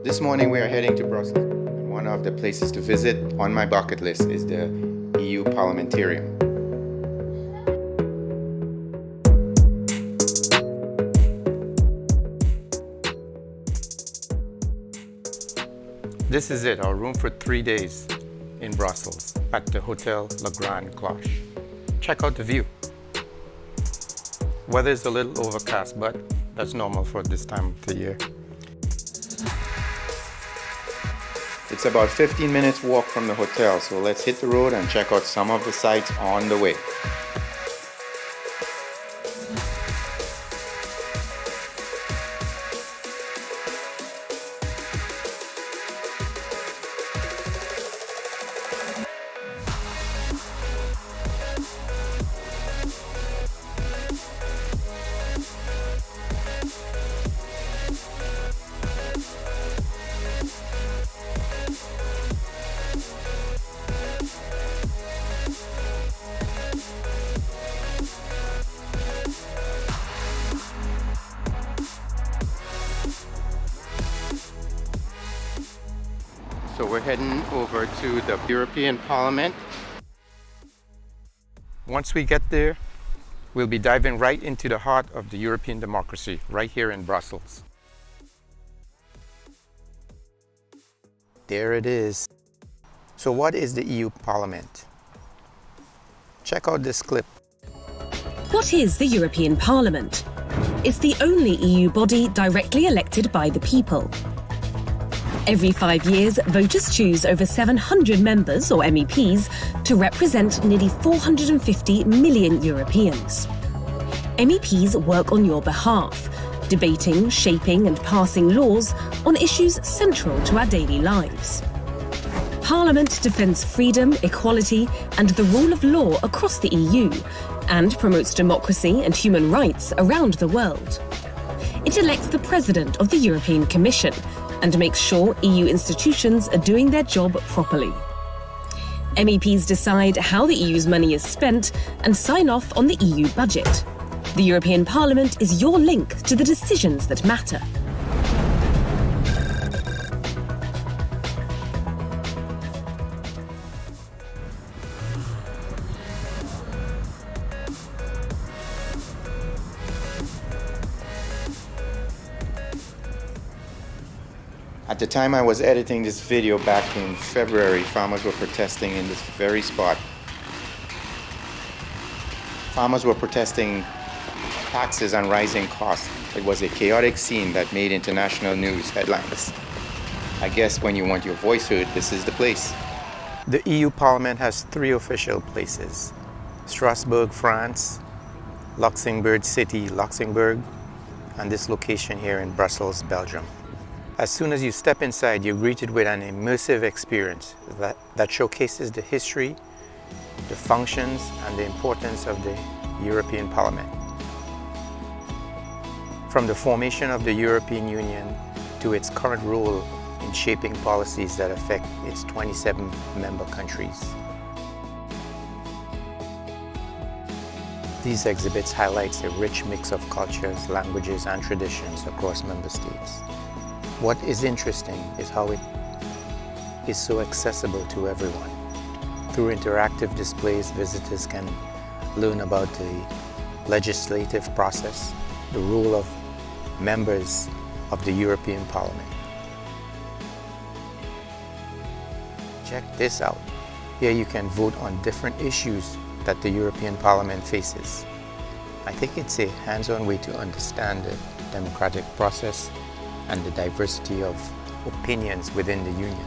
This morning we are heading to Brussels. One of the places to visit on my bucket list is the EU Parlamentarium. This is it, our room for 3 days in Brussels at the Hotel La Grande Cloche. Check out the view. Weather is a little overcast, but that's normal for this time of the year. It's about 15 minutes walk from the hotel, so let's hit the road and check out some of the sights on the way. So we're heading over to the European Parliament. Once we get there, we'll be diving right into the heart of the European democracy, right here in Brussels. There it is. So what is the EU Parliament? Check out this clip. What is the European Parliament? It's the only EU body directly elected by the people. Every 5 years, voters choose over 700 members, or MEPs, to represent nearly 450 million Europeans. MEPs work on your behalf, debating, shaping and passing laws on issues central to our daily lives. Parliament defends freedom, equality and the rule of law across the EU and promotes democracy and human rights around the world. It elects the President of the European Commission and makes sure EU institutions are doing their job properly. MEPs decide how the EU's money is spent and sign off on the EU budget. The European Parliament is your link to the decisions that matter. At the time I was editing this video back in February, farmers were protesting in this very spot. Farmers were protesting taxes and rising costs. It was a chaotic scene that made international news headlines. I guess when you want your voice heard, this is the place. The EU Parliament has 3 official places: Strasbourg, France, Luxembourg City, Luxembourg, and this location here in Brussels, Belgium. As soon as you step inside, you're greeted with an immersive experience that showcases the history, the functions, and the importance of the European Parliament. From the formation of the European Union to its current role in shaping policies that affect its 27 member countries. These exhibits highlight a rich mix of cultures, languages, and traditions across member states. What is interesting is how it is so accessible to everyone. Through interactive displays, visitors can learn about the legislative process, the role of members of the European Parliament. Check this out. Here you can vote on different issues that the European Parliament faces. I think it's a hands-on way to understand the democratic process and the diversity of opinions within the Union.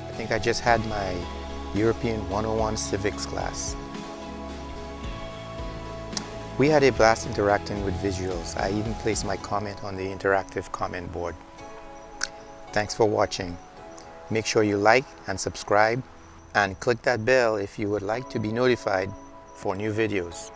I think I just had my European 101 civics class. We had a blast interacting with visuals. I even placed my comment on the interactive comment board. Thanks for watching. Make sure you like and subscribe and click that bell if you would like to be notified for new videos.